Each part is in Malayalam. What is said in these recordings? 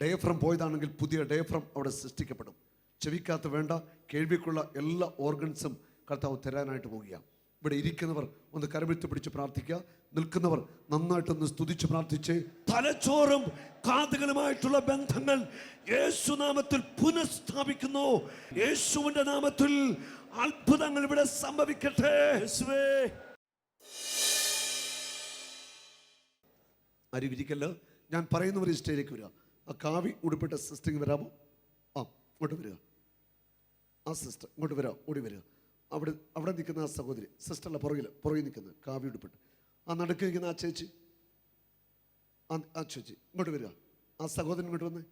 ഡയഫ്രം പോയതാണെങ്കിൽ പുതിയ ഡയഫ്രം അവിടെ സൃഷ്ടിക്കപ്പെടും. ചെവിക്കകത്ത് വേണ്ട കേൾവിക്കുള്ള എല്ലാ ഓർഗൻസും കർത്താവ് തരാനായിട്ട് പോവുകയാണ്. ഇവിടെ ഇരിക്കുന്നവർ ഒന്ന് കരമെടുത്ത് പിടിച്ച് പ്രാർത്ഥിക്കുക. നിൽക്കുന്നവർ നന്നായിട്ടൊന്ന് സ്തുതിച്ച് പ്രാർത്ഥിച്ച് തലച്ചോറും കാതുകളുമായിട്ടുള്ള ബന്ധങ്ങൾ യേശുനാമത്തിൽ പുനഃസ്ഥാപിക്കുന്നു. യേശുവിന്റെ നാമത്തിൽ അത്ഭുതങ്ങൾ ഇവിടെ സംഭവിക്കട്ടെ. അരിവിരിക്കല്ല, ഞാൻ പറയുന്നവർ സ്റ്റേജിലേക്ക് വരിക. ആ കാവി ഉടുപ്പിട്ട സിസ്റ്ററിങ് വരാമോ? ഇങ്ങോട്ട് വരിക. ആ സിസ്റ്റർ ഇങ്ങോട്ട് വരാം, ഓടി വരിക. അവിടെ നിൽക്കുന്ന ആ സഹോദരി, സിസ്റ്ററിൻ്റെ പുറകിൽ നിൽക്കുന്നത് കാവി ഉടുപ്പിട്ട്. ആ നടുക്ക് നിൽക്കുന്ന ആ ചേച്ചി, ആ ചേച്ചി ഇങ്ങോട്ട് വരിക. ആ സഹോദരൻ ഇങ്ങോട്ട് വന്ന്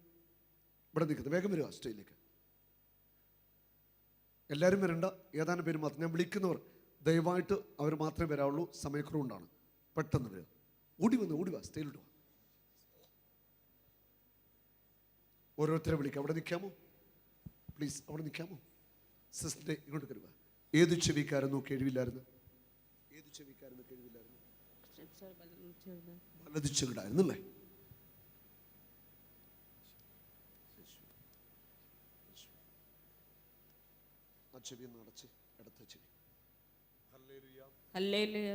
ഇവിടെ നിൽക്കുന്നത് വേഗം വരിക സ്റ്റേജിലേക്ക്. എല്ലാവരും വരണ്ട, ഏതാനും പേര് മാത്രം. ഞാൻ വിളിക്കുന്നവർ ദയവായിട്ട് അവർ മാത്രമേ വരാവുള്ളൂ, സമയക്കുറവുകൊണ്ടാണ്. പെട്ടെന്ന് വരിക. ഓടി വാ സ്റ്റേജിലോട്ട് വാ. ഓരോരുത്തരെ വിളിക്കാം. അവിടെ നിൽക്കാമോ പ്ലീസ്? അവിടെ നിൽക്കാമോ? സിസ്റ്ററെ ഇങ്ങോട്ട് കരുക. ഏത് ചെവിക്കാരെന്നോ കേൾവില്ലായിരുന്നു? ഏത് ചെവിക്കാരെന്നോ കേൾവില്ലായിരുന്നു? വലത് ചെവിടായിരുന്നല്ലേ? ആ ചെവി ഒന്ന് അടച്ച് ഇടത്ത ചെവി. ഹല്ലേലൂയ.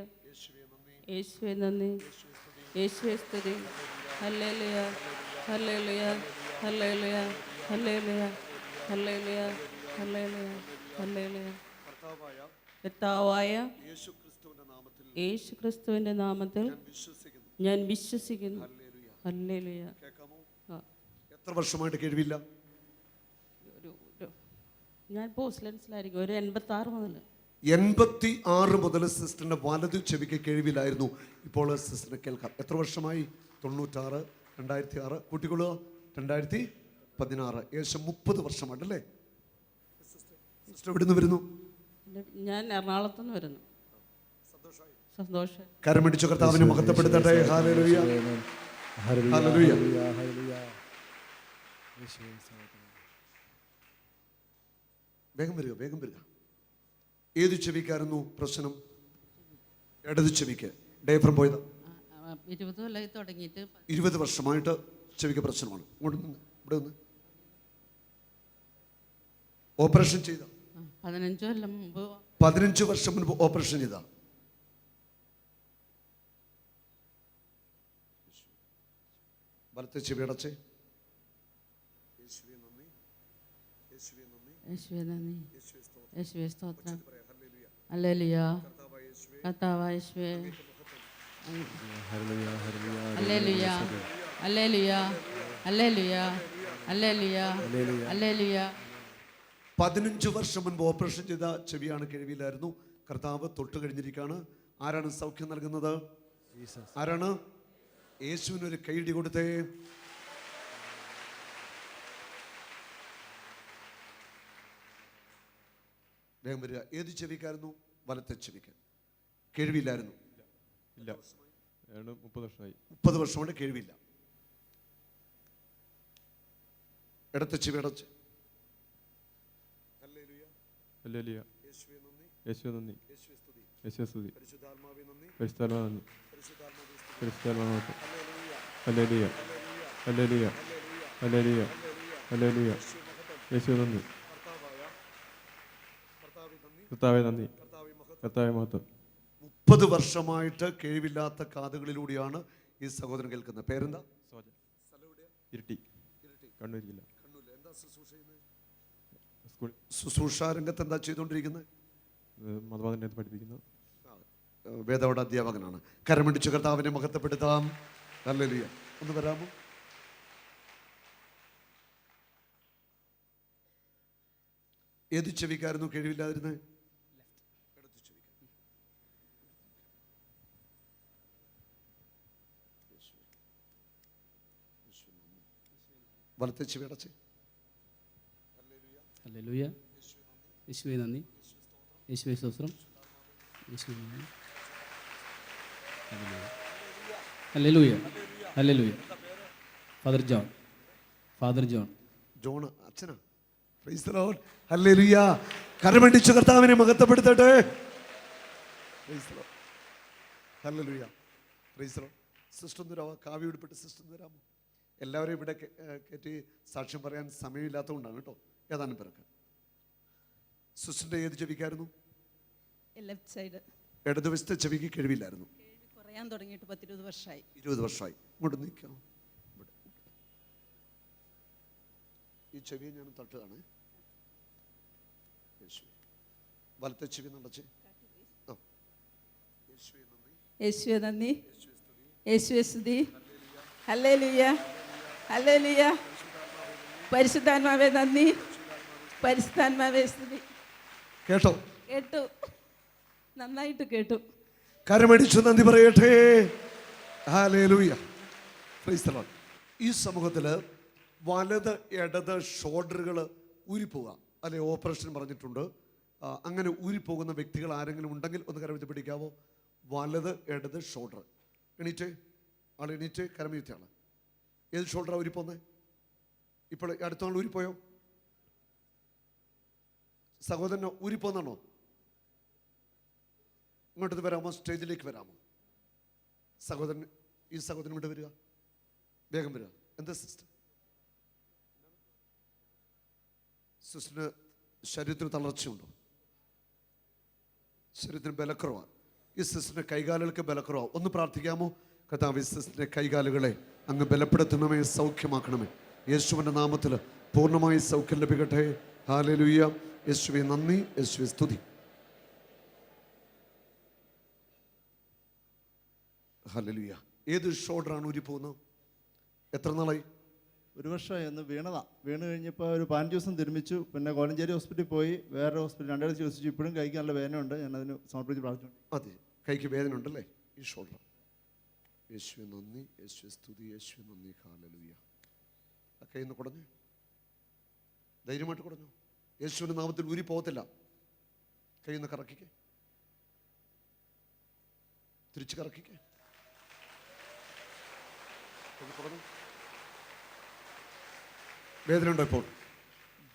യേശുവേ നന്ദി, യേശുവേ സ്തുതി. Hallelujah, hallelujah, hallelujah, hallelujah, hallelujah, hallelujah, hallelujah. കർത്താവായ യേശുക്രിസ്തുവിന്റെ നാമത്തിൽ ഞാൻ വിശ്വസിക്കുന്നു. ഹല്ലേലൂയ. എത്ര വർഷമായിട്ട് കേൾവില്ല? ഞാൻ പോസ്റ്റ്ലൻസിലായിരിക്കും ഒരു 86 മുതൽ. 86 മുതൽ സിസ്റ്ററിന്റെ വലതു ചെവിക്ക് കേൾവിലായിരുന്നു. ഇപ്പോൾ സിസ്റ്ററിനെ കേൾക്കാം. എത്ര വർഷമായി? 96, 2006 കൂട്ടിക്കൊള്ളുക, 2016, ഏകദേശം 30 വർഷമായിട്ടല്ലേ? സിസ്റ്റർ എവിടെ നിന്ന് വരുന്നു? ഞാൻ എറണാകുളത്ത് നിന്ന് വരുന്നു. സന്തോഷം. കരമടിച്ചു കർത്താവിനെ മഹത്വപ്പെടുത്തട്ടെ. Hallelujah, hallelujah. വേഗം വരിക. ഏത് ചെവിക്കായിരുന്നു പ്രശ്നം? ഇടത് ചെവിക്ക് ഡയഫ്രം പോയത്. 20 കൊല്ലമായി തുടങ്ങിയിട്ട് 20 വർഷമായിട്ട് ചെവിക്ക് പ്രശ്നമാണ്. ഇവിടെ നിന്ന് ഓപ്പറേഷൻ ചെയ്ത 15 കൊല്ലം മുമ്പ്, 15 വർഷം മുൻപ് ഓപ്പറേഷൻ ചെയ്ത. വലത്തെ ചെവി അടച്ചേ. യേശുവേ നന്ദി, യേശുവേ സ്തോത്രം. ഹല്ലേലൂയ. കർത്താവായ യേശുവേ. Hallelujah, hallelujah, hallelujah, hallelujah, hallelujah. 15 വർഷം മുൻപ് ഓപ്പറേഷൻ ചെയ്ത ചെവിയാണ്, കേൾവിയിലായിരുന്നു. കർത്താവ് തൊട്ട് കഴിഞ്ഞിരിക്കുകയാണ്. ആരാണ് സൗഖ്യം നൽകുന്നത്? ആരാണ്? യേശുവിനൊരു കൈയടി കൊടുത്തേ. വേഗം വരിക. ഏത് ചെവിക്കായിരുന്നു? വലത്തെ ചെവിക്ക്. കേൾവിയില്ലായിരുന്നു. 30 വർഷം കൊണ്ട് കേൾവിയില്ല. ഇടത്തെ ചെവി അടച്ച്. ഹല്ലേലൂയ. യേശുവേ നന്ദി, യേശുവേ സ്തുതി. പരിശുദ്ധാത്മാവേ നന്ദി, പരിശുദ്ധാത്മാവേ നന്ദി. പരിശുദ്ധാത്മാവേ. Hallelujah, hallelujah, hallelujah, hallelujah. യേശുവേ നന്ദി, കർത്താവേ നന്ദി, കർത്താവേ മഹത്വം. 30 വർഷമായിട്ട് കേൾവില്ലാത്ത കാതുകളിലൂടെയാണ് ഈ സഹോദരൻ കേൾക്കുന്നത്. പേരെന്താ? ഇരിട്ടി, കണ്ണൂർ ജില്ല. ശുശ്രൂഷ രംഗത്ത് എന്താ ചെയ്തുകൊണ്ടിരിക്കുന്നത്? മതവാദനെ പഠിപ്പിക്കുന്നത്. വേദപാഠ അധ്യാപകനാണ്. കരമടിച്ചു കർത്താവിനെ മഹത്വപ്പെടുത്താം. ഹല്ലേലൂയ. ഒന്ന് വരാമോ? ഏത് ചെവിക്കായിരുന്നു കേൾവില്ലാതിരുന്നത്? വലത്തെ ചെവി അടച്ച്. ഹല്ലേലൂയ. യേശുവേ നന്ദി, യേശുവേ സ്തോത്രം. യേശുവേ നന്ദി. Hallelujah, hallelujah. ഫാദർ ജോൺ അച്ഛനാ. Praise the lord. ഹല്ലേലൂയ. കരമടിച്ചു കർത്താവിനെ മഹത്വപ്പെടുത്തട്ടെ. Praise the lord. Hallelujah. Praise the lord. Sister തരാമോ? കാവ്യ ഉടുപ്പിട്ട് സിസ്റ്റർ തരാമോ? എല്ലാവരും ഇവിടെ കയറ്റി സാക്ഷ്യം പറയാൻ സമയമില്ലാത്തതുകൊണ്ടാണ് കേട്ടോ. ഏതാനും പേർക്ക്. സിസ്റ്ററിൻ്റെ ഏത് ചെവിക്കായിരുന്നു? ലെഫ്റ്റ് സൈഡ് ഇടതുവശത്തെ ചെവിക്ക് കഴിവില്ലായിരുന്നു. കുറയാൻ തുടങ്ങിയിട്ട് 10-20 വർഷമായി. 20 വർഷമായി. ഇങ്ങോട്ട് നിൽക്കാം. ഇവിടെ ഈ ചെവിയെ ഞാൻ തട്ടുകയാണ്. വലത്തെ ചെവി നടച്ച്. യേശുവേ നന്ദി, യേശുവേ സ്തുതി. Hallelujah, hallelujah. പരിശുദ്ധാത്മാവേ നന്ദി, പരിശുദ്ധാത്മാവേ സ്തുതി. കേട്ടോ? കേട്ടു, നന്നായിട്ട് കേട്ടു. കരമടിച്ചു നന്ദി പറയട്ടെ. Hallelujah, praise the Lord. ഈ സമൂഹത്തിൽ വലത് ഇടത് ഷോൾഡറുകൾ ഊരിപ്പോവുക, അല്ലെ ഓപ്പറേഷൻ പറഞ്ഞിട്ടുണ്ട്. അങ്ങനെ ഊരിപ്പോകുന്ന വ്യക്തികൾ ആരെങ്കിലും ഉണ്ടെങ്കിൽ ഒന്ന് കരമത്തി പിടിക്കാവോ? വലത് ഇടത് ഷോൾഡർ. എണീറ്റ് ആൾ, എണീറ്റ് കരമീത്ത ആൾ. ഏത് ഷോൾഡറാണ് ഊരിപ്പോന്നേ? ഇപ്പോൾ അടുത്ത ആൾ ഊരിപ്പോയോ? സഹോദരനോ ഊരിപ്പോന്നാണോ? ഇങ്ങോട്ട് വരാമോ? സ്റ്റേജിലേക്ക് വരാമോ? സഹോദരൻ, ഈ സഹോദരൻ ഇവിടെ വരിക, വേഗം വരിക. എന്താ സിസ്റ്റർ? സിസ്റ്ററിന് ശരീരത്തിന് തളർച്ചയുണ്ടോ? ശരീരത്തിന് ബലക്കുറവാണ്. ഈ സിസ്റ്ററിന്റെ കൈകാലുകൾക്ക് ബലക്കുറവാണ്. ഒന്ന് പ്രാർത്ഥിക്കാമോ? കർത്താവേ, സിസ്റ്ററിന്റെ കൈകാലുകളെ അങ്ങ് ബലപ്പെടുത്തണമേ, സൗഖ്യമാക്കണമേ. യേശുവിൻ്റെ നാമത്തിൽ പൂർണ്ണമായി സൗഖ്യം ലഭിക്കട്ടെ. ഹല്ലേലൂയ. യേശുവേ നന്ദി, യേശുവേ സ്തുതി. ഹല്ലേലൂയ. ഏത് ഷോൾഡറാണ് ഊരിപ്പോകുന്നത്? എത്ര നാളായി? 1 വർഷമായി. ഒന്ന് വീണതാ. വീണ് കഴിഞ്ഞപ്പോൾ ഒരു 15 ദിവസം തിരുമിച്ചു. പിന്നെ കോലഞ്ചേരി ഹോസ്പിറ്റലിൽ പോയി, വേറെ ഹോസ്പിറ്റൽ 2 ചികിത്സിച്ചു. ഇപ്പോഴും കൈക്ക് നല്ല വേദനയുണ്ട്. ഞാൻ അതിന് സമർപ്പിച്ച് പ്രാർത്ഥിച്ചു. അതെ, കൈക്ക് വേദന ഉണ്ടല്ലേ? ഈ ഷോൾഡർ. യേശുവേ നന്ദി, യേശുവേ സ്തുതി, യേശുവേ നന്ദി. ഹല്ലേലൂയ. ആ കൈയിൽ നിന്ന് കുടഞ്ഞു, ധൈര്യമായിട്ട് കുടഞ്ഞു. യേശുവിൻ്റെ നാമത്തിൽ ഊരി പോകത്തില്ല. കയ്യിൽ നിന്ന് കറക്കിക്കേ, തിരിച്ച് കറക്കിക്കേ. കുടഞ്ഞു. വേദന ഉണ്ടോ ഇപ്പോൾ?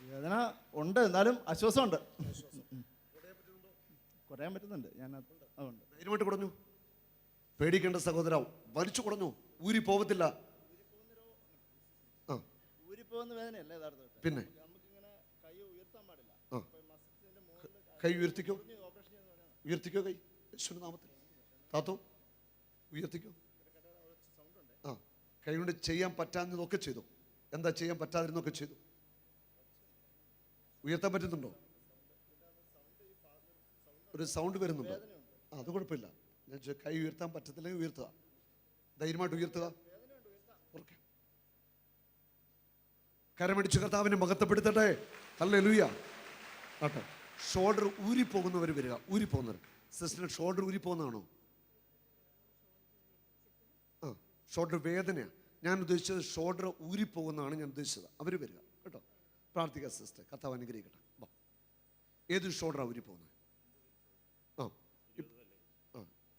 വേദന ഉണ്ട്, എന്നാലും ആശ്വാസമുണ്ട്. കുറയാൻ പറ്റുന്നുണ്ട്. ഞാൻ അതുണ്ട്. ധൈര്യമായിട്ട് കുടഞ്ഞു. പേടിക്കേണ്ട സഹോദര, വലിച്ചു കുടഞ്ഞു. ഊരി പോകത്തില്ല. ആ, ഊരിപ്പോകുന്ന വേദനയല്ല യഥാർത്ഥത്തിൽ. പിന്നെ നമുക്കിങ്ങനെ കൈ ഉയർത്താൻ പാടില്ല. കൈ ഉയർത്തിക്കോ, ഉയർത്തിക്കോ കൈ യേശുവിന്റെ നാമത്തിൽ. താത്തോ ഉയർത്തിക്കോ. ആ, കൈ കൊണ്ട് ചെയ്യാൻ പറ്റാവുന്നതൊക്കെ ചെയ്തു. എന്താ ചെയ്യാൻ പറ്റാതിരുന്നൊക്കെ ചെയ്തു? ഉയർത്താൻ പറ്റുന്നുണ്ടോ? ഒരു സൗണ്ട് വരുന്നുണ്ടോ? അത് കുഴപ്പമില്ല. ഞാൻ കൈ ഉയർത്താൻ പറ്റത്തില്ലെങ്കിൽ ഉയർത്തുക. ധൈര്യമായിട്ട് ഉയർത്തുക. കരമടിച്ച് കർത്താവിനെ മഹത്വപ്പെടുത്തട്ടെ. ഹല്ലേലൂയ. ആട്ടെ. ഷോൾഡർ ഊരിപ്പോകുന്നവർ വരിക. ഊരിപ്പോകുന്നവർ. സിസ്റ്റർ ഷോൾഡർ ഊരിപ്പോകുന്നതാണോ? ആ, ഷോൾഡർ വേദനയാണ് ഞാൻ ഉദ്ദേശിച്ചത്. ഷോൾഡർ ഊരിപ്പോകുന്നതാണ് ഞാൻ ഉദ്ദേശിച്ചത്. അവർ വരിക കേട്ടോ. പ്രാർത്ഥിക്കുക സിസ്റ്റർ. കർത്താവ് അനുഗ്രഹിക്കട്ടെ. ഏത് ഷോൾഡറാണ് ഊരിപ്പോകുന്നത്? ആ,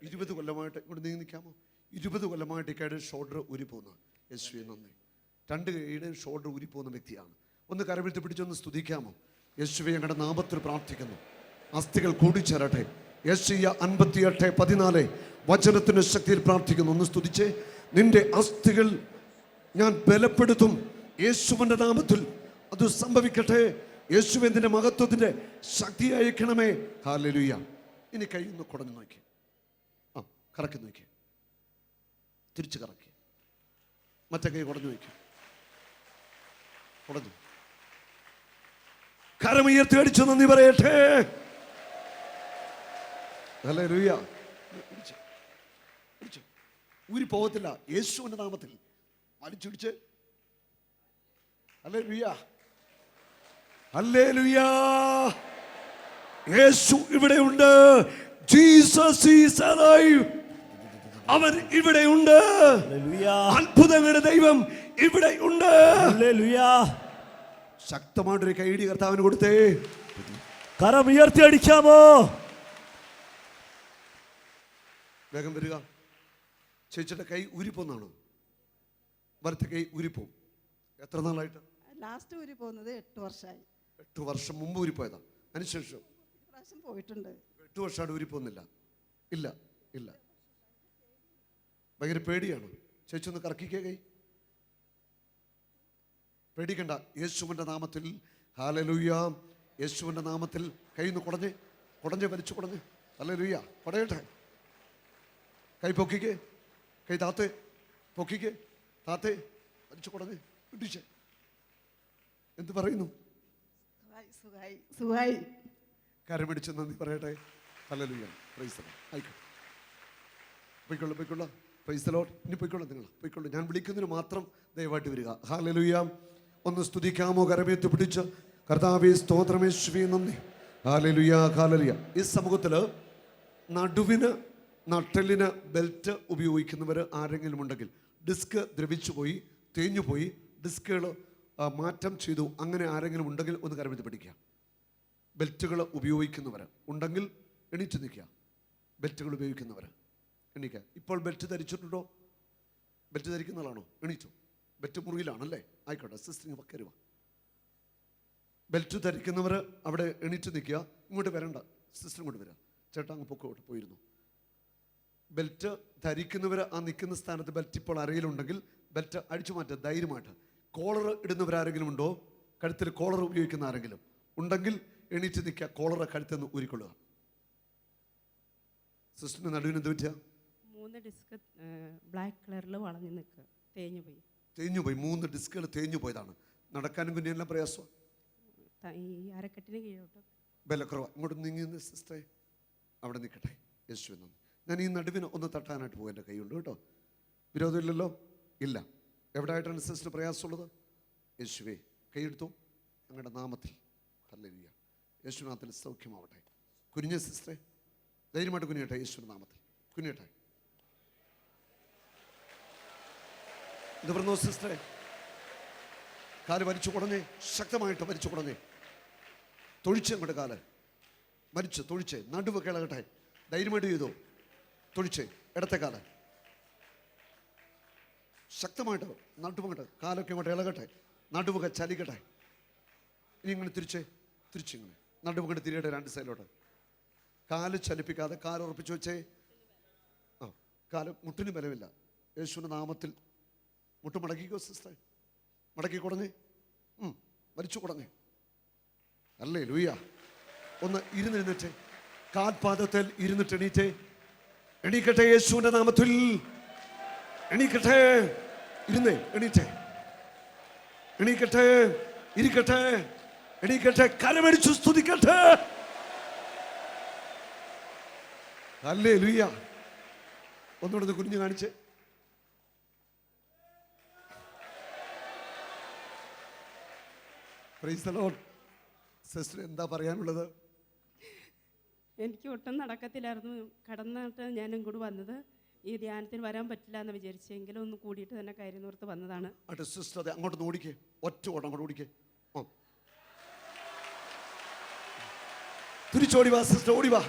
20 കൊല്ലമായിട്ട് ഇങ്ങോട്ട് നീങ്ങി നിൽക്കാമോ? 20 കൊല്ലമായിട്ട് ഈ കൈയുടെ ഷോൾഡർ ഊരിപ്പോകുന്ന. യേശുവേ നന്ദി. 2 കൈയുടെ ഷോൾഡർ ഊരിപ്പോകുന്ന വ്യക്തിയാണ്. ഒന്ന് കരവിട്ട് പിടിച്ചൊന്ന് സ്തുതിക്കാമോ? യേശുവേ ഞങ്ങളുടെ നാമത്തിൽ പ്രാർത്ഥിക്കുന്നു. അസ്ഥികൾ കൂടിച്ചേരട്ടെ. യെശയ്യാ 58:14 വചനത്തിന്റെ ശക്തിയിൽ പ്രാർത്ഥിക്കുന്നു. ഒന്ന് സ്തുതിച്ചേ. നിന്റെ അസ്ഥികൾ ഞാൻ ബലപ്പെടുത്തും. യേശുവിൻ്റെ നാമത്തിൽ അത് സംഭവിക്കട്ടെ. യേശുവേ നിന്റെ മഹത്വത്തിന്റെ ശക്തി അയക്കണമേ. ഹല്ലേലൂയ. ഇനി കൈ ഒന്ന് കുടഞ്ഞു നോക്കി. ആ, കറക്കി നോക്കി. തിരിച്ച് കറക്കി. മറ്റേ കൈ കുടഞ്ഞു നോക്കി. കുടഞ്ഞു. കരമുയർത്തി അടിച്ചു നന്ദി പറയട്ടെ. ഹല്ലേലൂയ. ഊരി പോകത്തില്ല. യേശുവിന്റെ നാമത്തിൽ വലിച്ചിടിച്ച്. ഹല്ലേലൂയ. ഹല്ലേലൂയ. യേശു ഇവിടെയുണ്ട്. Jesus is alive. അവൻ ഇവിടെയുണ്ട്. അത്ഭുതങ്ങളുടെ ദൈവം ഇവിടെ ഉണ്ട്. ശക്തമായിട്ടൊരു കൈയടി കർത്താവിന് കൊടുത്തേ. കരം ഉയർത്തി അടിക്കാമോ? വേഗം വരിക. ചേച്ചിയുടെ കൈ ഊരിപ്പോന്നാണോ? വലത്തെ കൈ ഊരിപ്പോവും. എത്ര നാളായിട്ട്? ലാസ്റ്റ് ഊരി പോകുന്നത് 8 വർഷമായി. 8 വർഷം മുമ്പ് ഊരിപ്പോയതാ. അതിനുശേഷം പ്രാവശ്യം പോയിട്ടുണ്ട്. 8 വർഷമായിട്ട് ഊരിപ്പോന്നില്ല. ഇല്ല ഇല്ല. ഭയങ്കര പേടിയാണ്. ചേച്ചി ഒന്ന് കറക്കിക്കേ കൈ. പേടിക്കണ്ട. യേശുവിൻ്റെ നാമത്തിൽ ഹല്ലേലൂയ. യേശുവിൻ്റെ നാമത്തിൽ കയ്യിൽ നിന്ന് കുടഞ്ഞ് വലിച്ചു കുടഞ്ഞ് ഹല്ലേലൂയ. കുടയട്ടെ. കൈ പൊക്കിക്ക്, കൈ താത്തേ, പൊക്കിക്ക്, താത്തേ, വലിച്ചു കുടഞ്ഞ് പിടിച്ചേ. എന്ത് പറയുന്നു? സുഖായി സുഖായി. കരം പിടിച്ച് നന്ദി പറയട്ടെ. ഹല്ലേലൂയ. Praise the Lord. ആയിക്കോട്ടെ, പൊയ്ക്കൊള്ളു. Price the Lord. ഇനി പൊയ്ക്കൊള്ളു, നിങ്ങൾ പൊയ്ക്കൊള്ളു. ഞാൻ വിളിക്കുന്നതിന് മാത്രം ദയവായിട്ട് വരിക. ഹല്ലേലൂയ. ഒന്ന് സ്തുതിക്കാമോ? കരമേത്ത് പിടിച്ച് കർത്താവേ സ്തോത്രം, യേശുവേ നന്ദി. Hallelujah, hallelujah. ഈ സമൂഹത്തിൽ നട്ടെല്ലിന് ബെൽറ്റ് ഉപയോഗിക്കുന്നവർ ആരെങ്കിലും ഉണ്ടെങ്കിൽ, ഡിസ്ക് ദ്രവിച്ചു പോയി, തേഞ്ഞു പോയി, ഡിസ്കുകൾ മാറ്റം ചെയ്തു, അങ്ങനെ ആരെങ്കിലും ഉണ്ടെങ്കിൽ ഒന്ന് കരമേത്ത് പിടിക്കുക. ബെൽറ്റുകൾ ഉപയോഗിക്കുന്നവർ ഉണ്ടെങ്കിൽ എണീറ്റ് നിൽക്കുക. ബെൽറ്റുകൾ ഉപയോഗിക്കുന്നവർ എണീക്കുക. ഇപ്പോൾ ബെൽറ്റ് ധരിച്ചിട്ടുണ്ടോ? ബെൽറ്റ് ധരിക്കുന്നതാണോ? എണീറ്റോ? ബെൽറ്റ് മുറിയിലാണല്ലേ? ആയിക്കോട്ടെ, സിസ്റ്ററിങ് വക്കരുവ. ബെൽറ്റ് ധരിക്കുന്നവർ അവിടെ എണീറ്റ് നിൽക്കുക. ഇങ്ങോട്ട് വരണ്ട, സിസ്റ്റർ ഇങ്ങോട്ട് വരിക. ചേട്ടാ അങ്ങ് പൊക്കോട്ട് പോയിരുന്നു. ബെൽറ്റ് ധരിക്കുന്നവർ ആ നിൽക്കുന്ന സ്ഥാനത്ത് ബെൽറ്റ് ഇപ്പോൾ അരയിലുണ്ടെങ്കിൽ ബെൽറ്റ് അടിച്ചു മാറ്റുക ധൈര്യമായിട്ട്. കോളർ ഇടുന്നവരാരെങ്കിലും ഉണ്ടോ? കഴുത്തിൽ കോളർ ഉപയോഗിക്കുന്ന ആരെങ്കിലും ഉണ്ടെങ്കിൽ എണീറ്റ് നിൽക്കുക. കോളർ കഴുത്തിൽ നിന്ന് ഊരിക്കൊള്ളുക. സിസ്റ്ററിന് നടുവിന് എന്ത് പറ്റുക? 3 ഡിസ്ക് ബ്ലാക്ക് കളറിൽ വളഞ്ഞു നിൽക്കുക, തേഞ്ഞു പോയി. 3 ഡിസ്കുകൾ തേഞ്ഞു പോയതാണ്. നടക്കാനും കുഞ്ഞെല്ലാം പ്രയാസം. ഈ അരക്കെട്ടിന് കീഴോട്ട് ബലക്കുറവ്. ഇങ്ങോട്ട് നീങ്ങുന്ന സിസ്റ്ററെ അവിടെ നിൽക്കട്ടെ. യേശുവേ നന്ദി. ഞാൻ ഈ നടുവിന് ഒന്ന് തട്ടാനായിട്ട് പോകും. എൻ്റെ കൈയുണ്ട് കേട്ടോ. വിരോധമില്ലല്ലോ? ഇല്ല. എവിടെ ആയിട്ടാണ് സിസ്റ്റർ പ്രയാസമുള്ളത്? യേശുവേ കൈയെടുത്തു അങ്ങയുടെ നാമത്തിൽ. ഹല്ലേലൂയ. യേശുനാമത്തിൽ സൗഖ്യമാവട്ടെ. കുനിഞ്ഞ സിസ്റ്ററെ ധൈര്യമായിട്ട് കുനിയട്ടെ. യേശുവിൻ്റെ നാമത്തിൽ കുനിയട്ടെ. ഇത് പറഞ്ഞോ സിസ്റ്ററെ? കാല് വലിച്ചു കുടഞ്ഞേ, ശക്തമായിട്ട് വലിച്ചു കുടഞ്ഞേ. തൊഴിച്ച് അങ്ങോട്ട് കാല് വലിച്ച് തൊഴിച്ച് നടുവൊക്കെ ഇളകട്ടെ. ധൈര്യമായിട്ട് ചെയ്തോ. തൊഴിച്ച് ഇടത്തെ കാല് ശക്തമായിട്ട് നടുവങ്ങോട്ട്, കാലൊക്കെ അങ്ങോട്ട് ഇളകട്ടെ, നടുവൊക്കെ ചലിക്കട്ടെ. ഇനി ഇങ്ങനെ തിരിച്ചിങ്ങനെ നടുവങ്ങോട്ട് തിരിയട്ടെ 2 സൈഡിലോട്ട്. കാല് ചലിപ്പിക്കാതെ കാല് ഉറപ്പിച്ച് വെച്ചേ. കാല് മുട്ടിന് ബലമില്ല. യേശുവിൻ്റെ നാമത്തിൽ മുട്ട് മടക്കിക്കോ സിസ്റ്റർ. മടക്കി കുടഞ്ഞേ, വലിച്ചു കുടഞ്ഞേ. ഹല്ലേലൂയ. ഒന്ന് ഇരുന്നിരുന്നിട്ട് കാൽപാദത്തിൽ ഇരുന്നിട്ട് എണീക്കട്ടെ. യേശുവിൻ്റെ നാമത്തിൽ എണീക്കട്ടെ. ഇരുന്നേ, എണീക്കട്ടെ, ഇരിക്കട്ടെ, എണീക്കട്ടെ, കരമടിച്ചു സ്തുതിക്കട്ടെ. ഹല്ലേലൂയ. ഒന്നുകൂടെ കുനിഞ്ഞു കാണിച്ച്. Price the lord. സിസ്റ്റർ എന്താ പറയാനുള്ളത്? എനിക്ക് ഒട്ടും നടക്കത്തില്ലായിരുന്നു. കടന്നിട്ട് ഞാനും കൂടി വന്നത്. ഈ ധ്യാനത്തിന് വരാൻ പറ്റില്ല എന്ന് വിചാരിച്ചെങ്കിലും ഒന്ന് കൂടിയിട്ട് തന്നെ കാര്യനോർത്ത് വന്നതാണ്. സിസ്റ്റർ അതെ അങ്ങോട്ട് ഓടിക്കേ. ഒറ്റ ഓട്ടം അങ്ങോട്ട് ഓടിക്കേ. തിരിച്ചോടി വാ സിസ്റ്റർ, ഓടി വാ.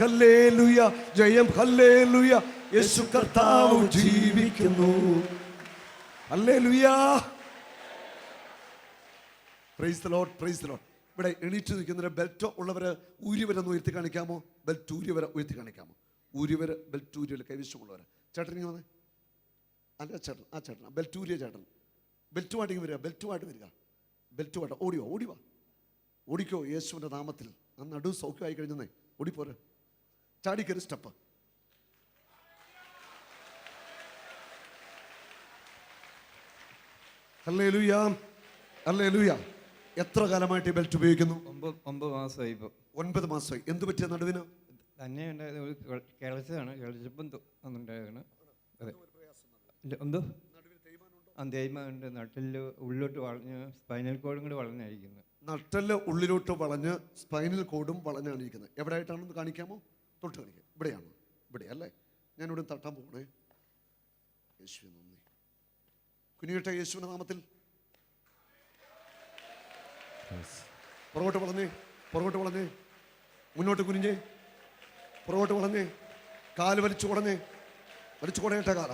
ഹല്ലേലൂയ, ജയം ഹല്ലേലൂയ. യേശു കർത്താവ് ജീവിക്കുന്നു. Hallelujah. Praise the Lord, price the lord. ഇവിടെ എണീറ്റ് നിൽക്കുന്നവരെ ബെൽറ്റ് ഉള്ളവർ ഊരിവരെ ഒന്ന് ഉയർത്തി കാണിക്കാമോ? ബെൽറ്റ് ഊരിവരെ ഉയർത്തി കാണിക്കാമോ? ഊരിവരെ ബെൽറ്റ് ഊരിവരെ കൈവശമുള്ളവർ. ചേട്ടൻ ഇങ്ങനെ വന്നേ. അല്ല ചേട്ടൻ, ആ ചേട്ടൻ ബെൽറ്റ് ഊരിയ ചേട്ടൻ. ബെൽറ്റുമായിട്ട് വരിക, ബെൽറ്റുമായിട്ട് വരിക, ബെൽറ്റുമായിട്ട് ഓടിക്കോ. യേശുവിൻ്റെ നാമത്തിൽ. ആ നടു സൗഖ്യമായി കഴിഞ്ഞേ ഓടിപ്പോരെ. ചാടിക്കൊരു സ്റ്റെപ്പ്. Hallelujah, hallelujah. എത്ര കാലമായിട്ട് ഈ ബെൽറ്റ് ഉപയോഗിക്കുന്നു? 9 മാസമായി. ഇപ്പോൾ 9 മാസമായി. എന്ത് പറ്റിയ നടുവിന്? തന്നെ ഉണ്ടായത് കേളച്ചതാണ്. കേളച്ചപ്പം ഉണ്ടായതാണ്. അതെ. എന്തോ തേയ്മാനുണ്ട്. നട്ടിൽ ഉള്ളിലോട്ട് വളഞ്ഞ് സ്പൈനൽ കോഡും കൂടി വളഞ്ഞായിരിക്കുന്നത്. നട്ടല് ഉള്ളിലോട്ട് വളഞ്ഞ് സ്പൈനൽ കോഡും വളഞ്ഞാണ് ഇരിക്കുന്നത്. എവിടെ ആയിട്ടാണെന്ന് കാണിക്കാമോ? തൊട്ട് കാണിക്കാം. ഇവിടെയാണ്. ഇവിടെ അല്ലേ? ഞാനിവിടെ തട്ടാൻ പോകണേ. യേശുവേ നന്ദി. കുനിയട്ടെ യേശുവിൻ്റെ നാമത്തിൽ. പുറകോട്ട് വളഞ്ഞേ, മുന്നോട്ട് കുനിഞ്ഞേ, പുറകോട്ട് വളഞ്ഞേ, കാല് വലിച്ചു കുടയട്ടെ. കാല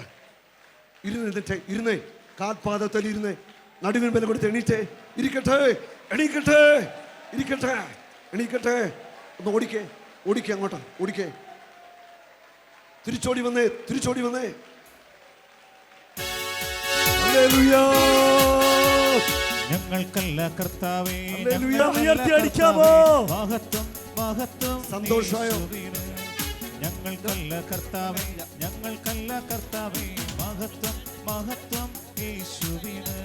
ഇരുന്നേ, കാൽപാദത്തിൽ ഇരുന്നേ, നടുവിന് ബലം കൊടുത്ത് എണീറ്റേ. എണീക്കട്ടെ. ഒന്ന് ഓടിക്കേ അങ്ങോട്ട് ഓടിക്കേ. തിരിച്ചോടി വന്നേ. ഹല്ലേലൂയ. ഞങ്ങൾക്കല്ല കർത്താവേ, ഹല്ലേലൂയ. ഞങ്ങൾക്കല്ല ഉയർത്തിയടിക്കാമോ? കർത്താവേ, മഹത്വം മഹത്വം സന്തോഷമായോ? യേശുവിന്. ഞങ്ങൾക്കല്ല കർത്താവേ, ഞങ്ങൾക്കല്ല കർത്താവേ, മഹത്വം മഹത്വം യേശുവിന്.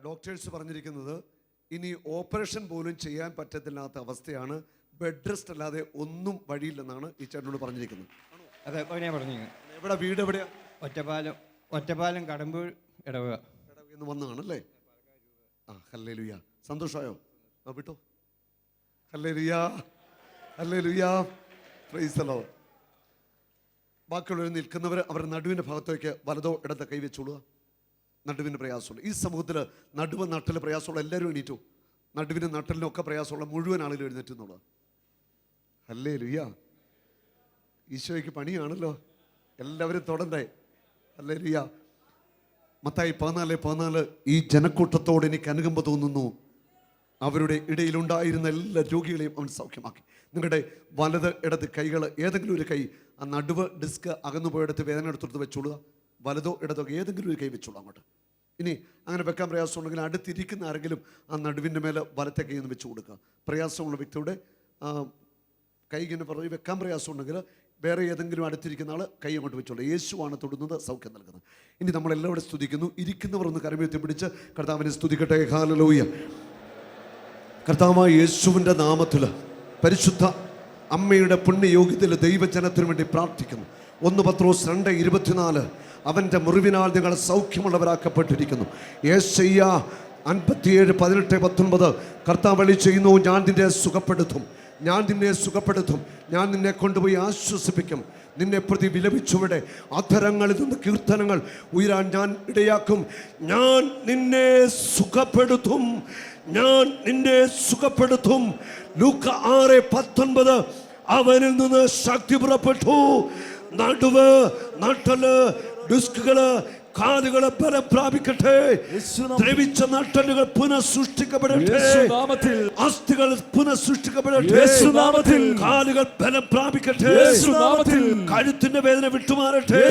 ഡോക്ടേഴ്സ് പറഞ്ഞിരിക്കുന്നത് ഇനി ഓപ്പറേഷൻ പോലും ചെയ്യാൻ പറ്റത്തില്ലാത്ത അവസ്ഥയാണ്. ബെഡ് റെസ്റ്റ് അല്ലാതെ ഒന്നും വഴിയില്ലെന്നാണ് ഈ ചേട്ടനോട് പറഞ്ഞിരിക്കുന്നത്. അതെ, ഞാൻ പറഞ്ഞു. എവിടെ വീട് എവിടെയാ? ഒറ്റപ്പാലം കടമ്പൂർ ഇടവക എന്ന് വന്നതാണല്ലേ? ആ, ഹല്ലേലൂയ. സന്തോഷമായോ? ആ, വിട്ടോ. Hallelujah, hallelujah, praise the Lord. ബാക്കിയുള്ളവർ നിൽക്കുന്നവർ അവരുടെ നടുവിൻ്റെ ഭാഗത്തേക്ക് വലതോ ഇടത്തെ കൈവച്ചോളുക. നടുവിന് പ്രയാസമുള്ള ഈ സമൂഹത്തിൽ നടുവ് നട്ടൽ പ്രയാസമുള്ള എല്ലാവരും എണീറ്റു. നടുവിന് നട്ടലിനൊക്കെ പ്രയാസമുള്ള മുഴുവൻ ആളുകൾ എഴുന്നേറ്റ് എന്നുള്ളത്. ഹല്ലേലൂയ. ഈശോയ്ക്ക് പണിയാണല്ലോ. എല്ലാവരും തൊടണ്ടേ? ഹല്ലേലൂയ. മത്തായി 14:14 ഈ ജനക്കൂട്ടത്തോട് എനിക്ക് അനുകമ്പ തോന്നുന്നു, അവരുടെ ഇടയിലുണ്ടായിരുന്ന എല്ലാ രോഗികളെയും അവൻ സൗഖ്യമാക്കി. നിങ്ങളുടെ വലത് ഇടത് കൈകൾ ഏതെങ്കിലും ഒരു കൈ ആ നടുവ് ഡിസ്ക് അകന്നു പോയെടുത്ത് വേദന എടുത്തെടുത്ത് വെച്ചോളുക. വലതോ ഇടതോ ഏതെങ്കിലും ഒരു കൈ വെച്ചോളൂ അങ്ങോട്ട്. ഇനി അങ്ങനെ വെക്കാൻ പ്രയാസമുണ്ടെങ്കിൽ അടുത്തിരിക്കുന്ന ആരെങ്കിലും ആ നടുവിൻ്റെ മേലെ വലത്തെ കൈ ഒന്ന് വെച്ച് കൊടുക്കുക. പ്രയാസമുള്ള വ്യക്തിയുടെ കൈ ഇങ്ങനെ പറഞ്ഞ് വെക്കാൻ പ്രയാസമുണ്ടെങ്കിൽ വേറെ ഏതെങ്കിലും അടുത്തിരിക്കുന്ന ആൾ കൈ അങ്ങോട്ട് വെച്ചോളൂ. യേശുവാണ് തൊടുന്നത്, സൗഖ്യം നൽകുന്നത്. ഇനി നമ്മളെല്ലാവരും സ്തുതിക്കുന്നു. ഇരിക്കുന്നവർ ഒന്ന് കരമേറ്റി പിടിച്ച് കർത്താവിനെ സ്തുതിക്കട്ടെ. ഹല്ലേലൂയ. കർത്താവായ യേശുവിൻ്റെ നാമത്തിൽ പരിശുദ്ധ അമ്മയുടെ പുണ്യയോഗ്യതയിൽ ദൈവജനത്തിനു വേണ്ടി പ്രാർത്ഥിക്കുന്നു. 1 പത്രോസ് 2:24 അവൻ്റെ മുറിവിനാൽ നിങ്ങൾ സൗഖ്യമുള്ളവരാക്കപ്പെട്ടിരിക്കുന്നു. യേശയ്യ 57:18-19 കർത്താവ് ചെയ്യുന്നു, ഞാൻ നിന്നെ സുഖപ്പെടുത്തും, ഞാൻ നിന്നെ സുഖപ്പെടുത്തും, ഞാൻ നിന്നെ കൊണ്ടുപോയി ആശ്വസിപ്പിക്കും, നിന്നെ പ്രതി വിലപിച്ചവരുടെ അധരങ്ങളിൽ നിന്ന് കീർത്തനങ്ങൾ ഉയരാൻ ഞാൻ ഇടയാക്കും, ഞാൻ നിന്നെ സുഖപ്പെടുത്തും, ഞാൻ നിന്നെ സുഖപ്പെടുത്തും. ലൂക്ക 6:19 അവനിൽ നിന്ന് ശക്തി പുറപ്പെട്ടു, നടുവ് നട്ടല് ഡിസ്കുകള് കാലുകളെ ബലം പ്രാപിക്കട്ടെ, ദ്രവിച്ച നട്ടലുകൾ പുനഃസൃഷ്ടിക്കപ്പെടട്ടെ, അസ്ഥികൾ പുനഃസൃഷ്ടിക്കപ്പെടട്ടെ, കാലുകൾ ബലം പ്രാപിക്കട്ടെ, കഴുത്തിന്റെ വേദന വിട്ടുമാറട്ടെ,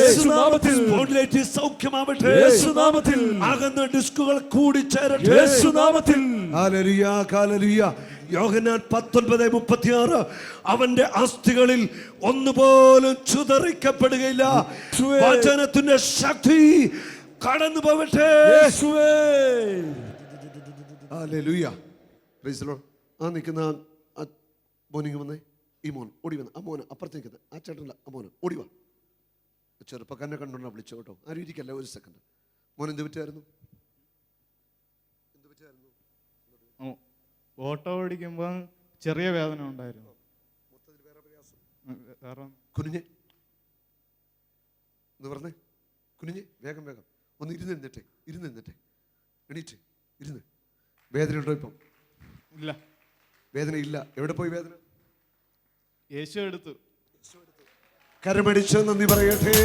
സൗഖ്യമാവട്ടെ, അകന്ന ഡിസ്കുകൾ കൂടിച്ചേരട്ടെ. Hallelujah, hallelujah. യോഹന്നാൻ 19:36 അവന്റെ അസ്ഥികളിൽ ഒന്നുപോലും ചിതറിക്കപ്പെടുകയില്ല, വചനത്തിന്റെ ശക്തി കടന്നു പോവട്ടെ. ഹല്ലേലൂയ. Praise the Lord. ആ നിൽക്കുന്ന മോനിങ് വന്നേ, ഈ മോൻ ഓടി വന്ന്, ആ മോന് അപ്പുറത്ത് നിൽക്കുന്നത് ആ ചേട്ടനല്ല, ആ മോന് ഓടി വാ. ചെറുപ്പക്കാരനെ കണ്ടോണ്ടാ വിളിച്ചു കേട്ടോ. ആരും ഇരിക്കല്ല, ഒരു സെക്കൻഡ്. മോൻ എന്ത് പറ്റിയായിരുന്നു? ഓട്ടോ ഓടിക്കുമ്പോൾ ചെറിയ വേദന ഉണ്ടായിരുന്നു. കുനിഞ്ഞ് എന്ന് പറഞ്ഞേ, കുനിഞ്ഞ് വേഗം വേഗം ഒന്ന് ഇരുന്നിരുന്നിട്ടെ, എണീറ്റ് ഇരുന്ന്. വേദന ഉണ്ടോ ഇപ്പം? ഇല്ല, വേദന ഇല്ല. എവിടെ പോയി വേദന? യേശു എടുത്തു. കരമടിച്ച് നന്ദി പറയട്ടെ.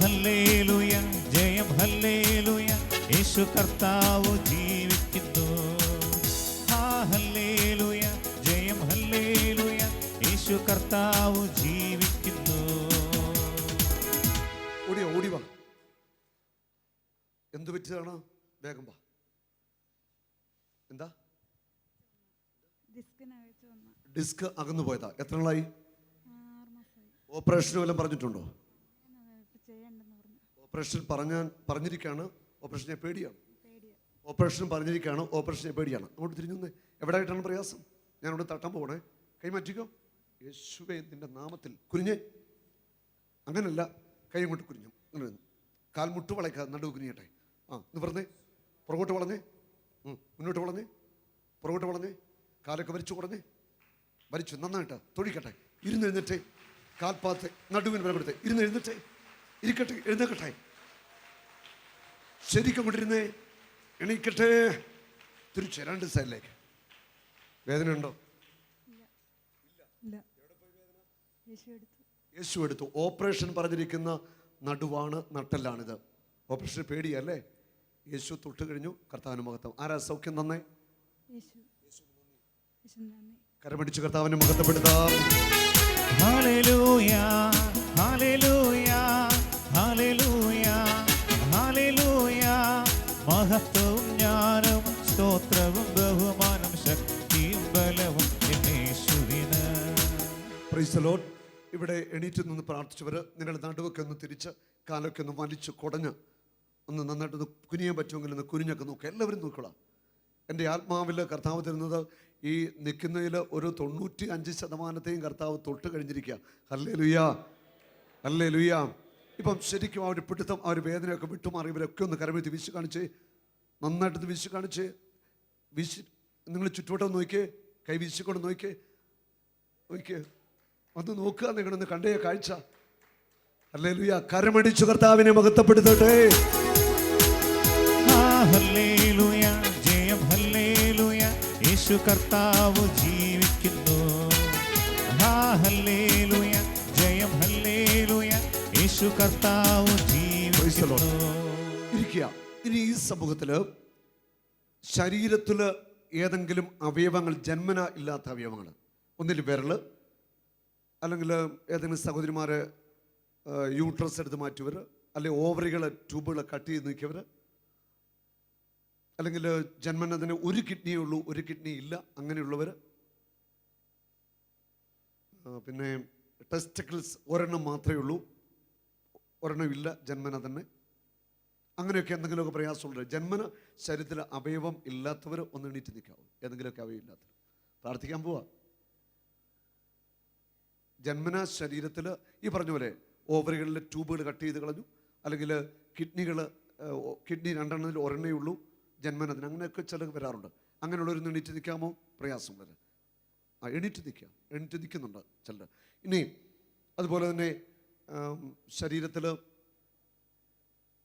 ഹല്ലേലൂയ, ജയം ഹല്ലേലൂയ, യേശു കർത്താവ് ജീവിക്കുന്നു. ഹല്ലേലൂയ, ജയം ഹല്ലേലൂയ, യേശു കർത്താവ് ജീവിക്കുന്നു. ഓടി വാ. എന്ത് പറ്റിയതാണ്? വേഗം വാ. എന്താ? ഡിസ്ക് അകന്നു പോയതാ. എത്ര നാളായി? ഓപ്പറേഷൻ വല്ലതും പറഞ്ഞിട്ടുണ്ടോ? ഓപ്പറേഷൻ പറഞ്ഞിരിക്കുകയാണ്. ഓപ്പറേഷനെ പേടിയാണ്. ഓപ്പറേഷൻ പറഞ്ഞിരിക്കുകയാണ്. ഓപ്പറേഷനെ പേടിയാണ്. അങ്ങോട്ട് തിരിഞ്ഞു. എവിടെയായിട്ടാണ് പ്രയാസം? ഞാനവിടെ തട്ടാൻ പോകണേ. കൈ മാറ്റിക്കോ. യേശുവേ നിന്റെ നാമത്തിൽ. കുനിഞ്ഞ്. അങ്ങനല്ല, കൈ അങ്ങോട്ട് കുനിഞ്ഞു. അങ്ങനെ കാൽമുട്ട് വളയ്ക്കാതെ നടുവ് കുനിയട്ടെ. ആ നിവർന്നേ, പുറകോട്ട് വളഞ്ഞേ, മുന്നോട്ട് വളഞ്ഞേ, പുറകോട്ട് വളഞ്ഞേ, കാലൊക്കെ വലിച്ചു കുറഞ്ഞേ, വലിച്ചു നന്നായിട്ട് തൊഴിക്കട്ടെ. ഇരുന്നെഴുന്നേറ്റേ, കാൽപ്പാത്ത് നടുവിന് ബലപ്പെടുത്തേ. ഇരുന്നെഴുന്നേറ്റേ, ഇരിക്കട്ടെ, എഴുന്നേക്കട്ടെ, ശരിക്കും കൊണ്ടിരുന്നേ, എണീക്കട്ടെ. തിരിച്ച് 2 സൈഡിലേക്ക്. വേദന ഉണ്ടോ? യേശു എടുത്തു. ഓപ്പറേഷൻ പറഞ്ഞിരിക്കുന്ന നടുവാണ്, നട്ടലാണിത്. ഓപ്പറേഷൻ പേടിയല്ലേ? യേശു തൊട്ട് കഴിഞ്ഞു. കർത്താവിന് മഹത്വം. ആരാ സൗഖ്യം തന്നേ? കരമടിച്ച് കർത്താവിനെ മഹത്വപ്പെടുത്താം. Hallelujah, hallelujah, hallelujah, praise the lord. ഇവിടെ എണീറ്റ് നിന്ന് പ്രാർത്ഥിച്ചവർ നിങ്ങളുടെ നടുവൊക്കെ ഒന്ന് തിരിച്ച് കാലൊക്കെ ഒന്ന് വലിച്ച് കുടഞ്ഞ് ഒന്ന് നന്നായിട്ടൊന്ന് കുനിയാൻ പറ്റുമെങ്കിൽ ഒന്ന് കുനിഞ്ഞൊക്കെ നോക്കുക. എല്ലാവരും നോക്കണം. എൻ്റെ ആത്മാവിൽ കർത്താവ് തരുന്നത് ഈ നിൽക്കുന്നതിൽ ഒരു 95% കർത്താവ് തൊട്ട് കഴിഞ്ഞിരിക്കുക. Hallelujah, hallelujah. ഇപ്പം ശരിക്കും ആ ഒരു പിടുത്തം, ആ ഒരു വേദനയൊക്കെ വിട്ടുമാറി ഇവരൊക്കെ ഒന്ന് കരമെത്തി വീശി കാണിച്ചേ, നന്നായിട്ടൊന്ന് വീശി കാണിച്ചേ. വീശി നിങ്ങൾ ചുറ്റുവട്ടം നോക്കിയേ, കൈ വീശിക്കൊണ്ട് നോക്കിയേ, നോക്കിയേ, ഒന്ന് നോക്കുക. നിങ്ങളൊന്ന് കണ്ടേ കാഴ്ച. ഹല്ലേലൂയ. കരമടിച്ചു കർത്താവിനെ മഹത്വപ്പെടുത്തട്ടെ. ഹല്ലേലൂയ, ജയം ഹല്ലേലൂയ, യേശു കർത്താവ് ജീവിക്കുന്നു. ഹല്ലേലൂയ, ജയം ഹല്ലേലൂയ, യേശു കർത്താവ് ജീവിക്കുന്നു. ഇരിക്കുക. ഇനി ഈ സമൂഹത്തിൽ ശരീരത്തിൽ ഏതെങ്കിലും അവയവങ്ങൾ ജന്മന ഇല്ലാത്ത അവയവങ്ങൾ, ഒന്നിൽ വിരല്, അല്ലെങ്കിൽ ഏതെങ്കിലും സഹോദരിമാരെ യൂട്രസ് എടുത്ത് മാറ്റിയവർ, അല്ലെങ്കിൽ ഓവറികളെ ട്യൂബുകളെ കട്ട് ചെയ്ത് നീക്കിയവർ, അല്ലെങ്കിൽ ജന്മനത്തിന് ഒരു കിഡ്നിയേ ഉള്ളൂ, ഒരു കിഡ്നി ഇല്ല, അങ്ങനെയുള്ളവർ, പിന്നെ ടെസ്റ്റിക്കിൾസ് ഒരെണ്ണം മാത്രമേ ഉള്ളൂ, ഒരെണ്ണം ഇല്ല ജന്മന തന്നെ, അങ്ങനെയൊക്കെ എന്തെങ്കിലുമൊക്കെ പ്രയാസമുള്ളത്, ജന്മന ശരീരത്തിൽ അവയവം ഇല്ലാത്തവർ ഒന്ന് എണീറ്റ് നിൽക്കാവും. ഏതെങ്കിലുമൊക്കെ അവയവം ഇല്ലാത്തവർ പ്രാർത്ഥിക്കാൻ പോവാ. ജന്മന ശരീരത്തിൽ ഈ പറഞ്ഞ പോലെ ഓവറികളിലെ ട്യൂബുകൾ കട്ട് ചെയ്ത് കളഞ്ഞു, അല്ലെങ്കിൽ കിഡ്നി 2 ഒരെണ്ണേ ഉള്ളൂ ജന്മനത്തിന്, അങ്ങനെയൊക്കെ ചിലർ വരാറുണ്ട്. അങ്ങനെയുള്ളവരൊന്ന് എണീറ്റ് നിൽക്കാമോ? പ്രയാസമുള്ളവർ എണീറ്റ് നിൽക്കുക. എണീറ്റ് നിൽക്കുന്നുണ്ട് ചിലർ. ഇനി അതുപോലെ തന്നെ ശരീരത്തിൽ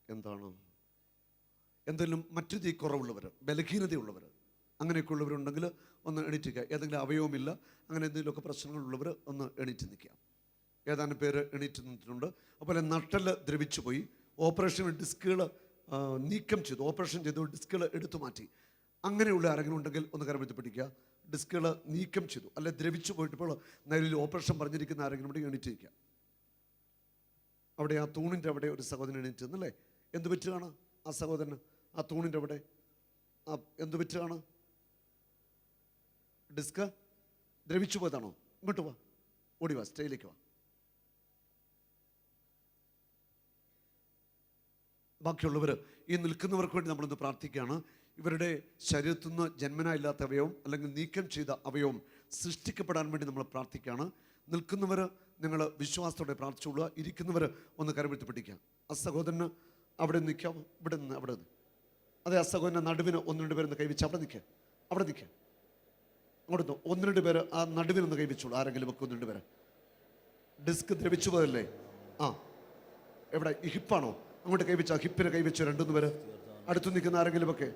എന്താണ് എന്തെങ്കിലും മറ്റു കുറവുള്ളവർ, ബലഹീനതയുള്ളവർ, അങ്ങനെയൊക്കെ ഉള്ളവരുണ്ടെങ്കിൽ ഒന്ന് എണീറ്റ് നിൽക്കുക. ഏതെങ്കിലും അവയവമില്ല, അങ്ങനെ എന്തെങ്കിലുമൊക്കെ പ്രശ്നങ്ങളുള്ളവർ ഒന്ന് എണീറ്റ് നിൽക്കുക. ഏതാനും പേര് എണീറ്റ് നിന്നിട്ടുണ്ട്. അതുപോലെ നട്ടല് ദ്രവിച്ചു പോയി, ഓപ്പറേഷൻ ഡിസ്കുകൾ നീക്കം ചെയ്തു, ഓപ്പറേഷൻ ചെയ്തു, ഡിസ്കുകൾ എടുത്തു മാറ്റി, അങ്ങനെയുള്ള ആരെങ്കിലും ഉണ്ടെങ്കിൽ ഒന്ന് കരമെത്തി പിടിക്കുക. ഡിസ്കുകൾ നീക്കം ചെയ്തു, അല്ലെ ദ്രവിച്ചു പോയിട്ടിപ്പോൾ നിലവിൽ ഓപ്പറേഷൻ പറഞ്ഞിരിക്കുന്ന ആരെങ്കിലും ഇവിടെ എണീറ്റ് നിൽക്കുക. അവിടെ ആ തൂണിൻ്റെ അവിടെ ഒരു സഹോദരൻ എണീറ്റ് നിന്നല്ലേ, എന്ത് പറ്റുകയാണ് ആ സഹോദരന്? ആ തൂണിൻ്റെ അവിടെ എന്ത് പറ്റുകയാണ്? ഡിസ്ക് ദ്രവിച്ചു പോയതാണോ? ഇങ്ങോട്ട് വാ, ഓടി വാ, സ്റ്റേയിലേക്ക് വാ. ബാക്കിയുള്ളവർ, ഈ നിൽക്കുന്നവർക്ക് വേണ്ടി നമ്മളൊന്ന് പ്രാർത്ഥിക്കുകയാണ്. ഇവരുടെ ശരീരത്തിൽ നിന്ന് ജന്മന ഇല്ലാത്ത അവയവം അല്ലെങ്കിൽ നീക്കം ചെയ്ത അവയവം സൃഷ്ടിക്കപ്പെടാൻ വേണ്ടി നമ്മൾ പ്രാർത്ഥിക്കുകയാണ്. നിൽക്കുന്നവർ നിങ്ങൾ വിശ്വാസത്തോടെ പ്രാർത്ഥിച്ചുകൊള്ളുക. ഇരിക്കുന്നവർ ഒന്ന് കരമെത്തി പിടിക്കുക. ആ സഹോദരന് അവിടെ നിൽക്കാം, ഇവിടെ നിന്ന് അവിടെ നിന്ന്. അതെ, ആ സഹോദരൻ്റെ നടുവിന് 1-2 പേരൊന്ന് കൈവച്ച് അവിടെ നിൽക്കുക, അവിടെ നിൽക്കുക. അങ്ങോട്ട് 1-2 പേര് ആ നടുവിനൊന്ന് കൈവച്ചോളൂ. ആരെങ്കിലും ഒക്കെ 1-2 പേര്. ഡിസ്ക് ദ്രവിച്ചു പോയല്ലേ? ആ, എവിടെ? ഈ ഹിപ്പാണോ? അങ്ങോട്ട് കൈവച്ച, ഹിപ്പിനെ കൈവച്ചു 2-3 പേര്. അടുത്ത് നിൽക്കുന്ന ആരെങ്കിലുമൊക്കെ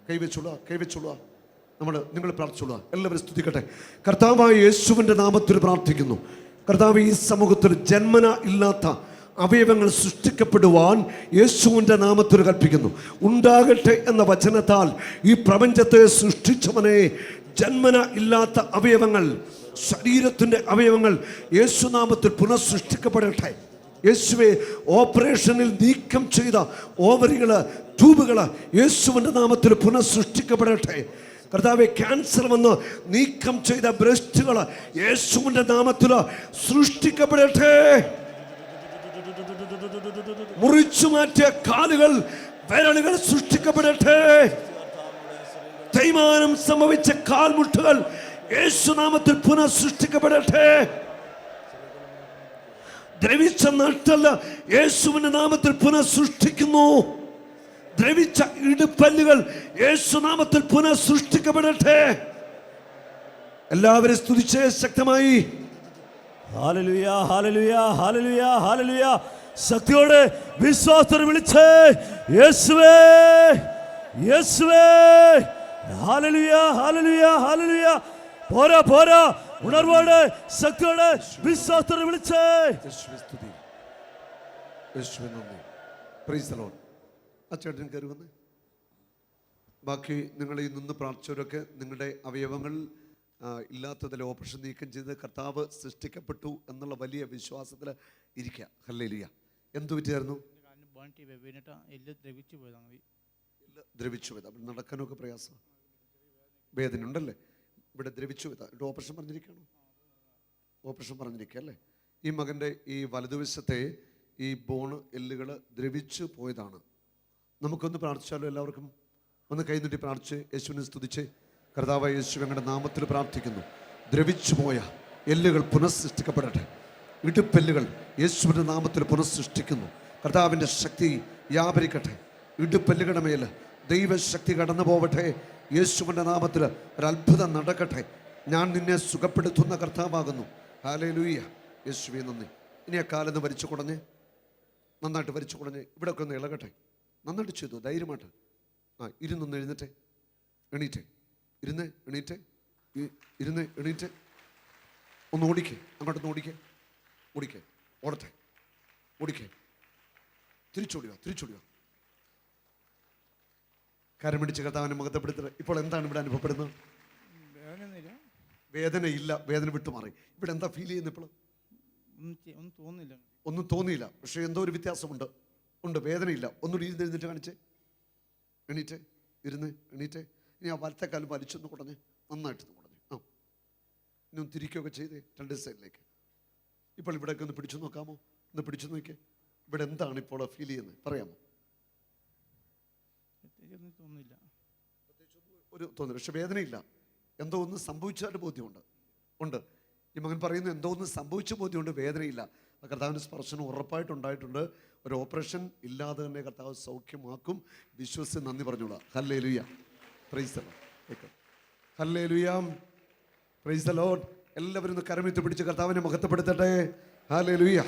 കൈവച്ചോളുക. നിങ്ങൾ പ്രാർത്ഥിച്ചോളുക. എല്ലാവരും സ്തുതിക്കട്ടെ. കർത്താവായ യേശുവിൻ്റെ നാമത്തിൽ പ്രാർത്ഥിക്കുന്നു. കർത്താവ്, ഈ സമൂഹത്തിൽ ജന്മന ഇല്ലാത്ത അവയവങ്ങൾ സൃഷ്ടിക്കപ്പെടുവാൻ യേശുവിൻ്റെ നാമത്തിൽ കൽപ്പിക്കുന്നു. ഉണ്ടാകട്ടെ എന്ന വചനത്താൽ ഈ പ്രപഞ്ചത്തെ സൃഷ്ടിച്ചവനെ, ജന്മന ഇല്ലാത്ത അവയവങ്ങൾ, ശരീരത്തിൻ്റെ അവയവങ്ങൾ യേശുനാമത്തിൽ പുനഃസൃഷ്ടിക്കപ്പെടട്ടെ. യേശുവെ, ഓപ്പറേഷനിൽ നീക്കം ചെയ്ത ഓവറികൾ, ട്യൂബുകൾ യേശുവിൻ്റെ നാമത്തിൽ പുനഃസൃഷ്ടിക്കപ്പെടട്ടെ. കർത്താവെ, ക്യാൻസർ വന്ന് നീക്കം ചെയ്ത ബ്രസ്റ്റുകൾ യേശുവിൻ്റെ നാമത്തിൽ സൃഷ്ടിക്കപ്പെടട്ടെ. മുറിച്ചു മാറ്റിയ കാലുകൾ, വിരലുകൾ സൃഷ്ടിക്കപ്പെടട്ടെ. തേയ്മാനം സംഭവിച്ച കാൽമുട്ടുകൾ യേശുനാമത്തിൽ പുനഃസൃഷ്ടിക്കപ്പെടട്ടെ. ദ്രവിച്ച നട്ടല്ല യേശുവിന്റെ നാമത്തിൽ പുനഃസൃഷ്ടിക്കുന്നു. ദ്രവിച്ച ഇടുപ്പല്ലുകൾ യേശുനാമത്തിൽ പുനഃസൃഷ്ടിക്കപ്പെടട്ടെ. എല്ലാവരും സ്തുതിച്ചേ ശക്തമായി. Hallelujah, hallelujah, hallelujah, hallelujah. ശക്തിയോടെ വിശ്വാസത്തോടെ വിളിച്ചേ, യേശുവേ, യേശുവേ. Hallelujah, hallelujah, hallelujah. പോരാ, പോരാ, ഉണർവോടെ ശക്തിയോടെ വിശ്വാസത്തോടെ വിളിച്ചേ. അച്ചേട്ടൻ കയറി വന്ന്. ബാക്കി നിങ്ങൾ ഈ നിന്ന് പ്രാർത്ഥിച്ചവരൊക്കെ നിങ്ങളുടെ അവയവങ്ങൾ ഇല്ലാത്തതിൽ ഓപ്പറേഷൻ നീക്കം ചെയ്ത് കർത്താവ് സൃഷ്ടിക്കപ്പെട്ടു എന്നുള്ള വലിയ വിശ്വാസത്തിൽ ഇരിക്കുക. ഹല്ലേലൂയ. എന്തു പറ്റിയായിരുന്നു? ദ്രവിച്ചു പോയതാ. നടക്കാനൊക്കെ പ്രയാസം, വേദന ഉണ്ടല്ലേ? ഇവിടെ ദ്രവിച്ചു പോയതാ. ഓപ്പറേഷൻ പറഞ്ഞിരിക്കണോ? ഓപ്പറേഷൻ പറഞ്ഞിരിക്കുക അല്ലേ? ഈ മകൻ്റെ ഈ വലതുവശത്തെ ഈ ബോണ് എല്ലുകൾ ദ്രവിച്ചു പോയതാണ്. നമുക്കൊന്ന് പ്രാർത്ഥിച്ചാലോ? എല്ലാവർക്കും ഒന്ന് കൈനീട്ടി പ്രാർത്ഥിച്ച് യേശുവിനെ സ്തുതിച്ച് കർത്താവായ യേശു ഞങ്ങളുടെ നാമത്തിൽ പ്രാർത്ഥിക്കുന്നു. ദ്രവിച്ചു പോയ എല്ലുകൾ പുനഃസൃഷ്ടിക്കപ്പെടട്ടെ. ഇടുപ്പെല്ലുകൾ യേശുവിൻ്റെ നാമത്തിൽ പുനഃസൃഷ്ടിക്കുന്നു. കർത്താവിൻ്റെ ശക്തി വ്യാപരിക്കട്ടെ. ഇടുപ്പെല്ലുകളുടെ മേൽ ദൈവശക്തി കടന്നു പോവട്ടെ. യേശുവിൻ്റെ നാമത്തിൽ ഒരത്ഭുതം നടക്കട്ടെ. ഞാൻ നിന്നെ സുഖപ്പെടുത്തുന്ന കർത്താവാകുന്നു. ഹല്ലേലൂയ. യേശുവേ നന്ദി. ഇനി ആ കാലെന്ന് വലിച്ചു കുടഞ്ഞ്, നന്നായിട്ട് വലിച്ചു കുടഞ്ഞ് ഇവിടെയൊക്കെ ഒന്ന് ഇളകട്ടെ. നന്നായിട്ട് ചെയ്തു, ധൈര്യമായിട്ട്. ഇരുന്നൊന്ന് എഴുന്നേറ്റെ, എണീറ്റേ, ഇരുന്ന് എണീറ്റേ, ഇരുന്ന് എണീറ്റ്. ഒന്ന് ഓടിക്കേ, അങ്ങോട്ടൊന്ന് ഓടിക്കേ, ഓടിക്കേ, ഓടട്ടെ, ഓടിക്കേ, തിരിച്ചോടിയോ, തിരിച്ചോടിയോ. കരം പിടിച്ച് കർത്താവിനെ മഹത്വപ്പെടുത്തുക. ഇപ്പോൾ എന്താണ് ഇവിടെ അനുഭവപ്പെടുന്നത്? വേദനയില്ല, വേദന വിട്ടുമാറി. ഇവിടെ എന്താ ഫീൽ ചെയ്യുന്നത്? ഇപ്പോൾ ഒന്നും തോന്നിയില്ല, പക്ഷേ എന്തോ ഒരു വ്യത്യാസമുണ്ട്. ഉണ്ട്, വേദനയില്ല. ഒന്നുകൂടി ഇരുന്ന് എഴുന്നേറ്റ് കാണിച്ചേ, എണീറ്റ്, ഇരുന്ന് എണീറ്റ്. ഇനി ആ വലത്തേക്കാലം വലിച്ചൊന്ന് കുടഞ്ഞ്, നന്നായിട്ട് കുടഞ്ഞ്. ഇനി ഒന്ന് തിരിക്കുകയൊക്കെ ചെയ്തേ രണ്ട് സൈഡിലേക്ക്. ഇപ്പോൾ ഇവിടെയൊക്കെ ഒന്ന് പിടിച്ചു നോക്കാമോ? ഒന്ന് പിടിച്ചു നോക്കിയേ. ഇവിടെ എന്താണ് ഇപ്പോൾ ഫീൽ ചെയ്യുന്നത് പറയാമോ? ഒരു തോന്നില്ല, പക്ഷെ വേദനയില്ല. എന്തോ ഒന്ന് സംഭവിച്ചായിട്ട് ബോധ്യമുണ്ട്. ഉണ്ട്, ഈ മകൻ പറയുന്നു എന്തോ ഒന്ന് സംഭവിച്ച ബോധ്യമുണ്ട്, വേദനയില്ല. കർത്താവിൻ്റെ സ്പർശനം ഉറപ്പായിട്ടുണ്ടായിട്ടുണ്ട്. ഒരു ഓപ്പറേഷൻ ഇല്ലാതെ തന്നെ കർത്താവ് സൗഖ്യമാക്കും. വിശ്വസിച്ച് നന്ദി പറഞ്ഞോളാം. Hallelujah, praise the lord, hallelujah, praise the Lord. എല്ലാവരും ഒന്ന് കരമിട്ട് പിടിച്ച് കർത്താവിനെ മഹത്വപ്പെടുത്തട്ടെ. ഹല്ലേലൂയ.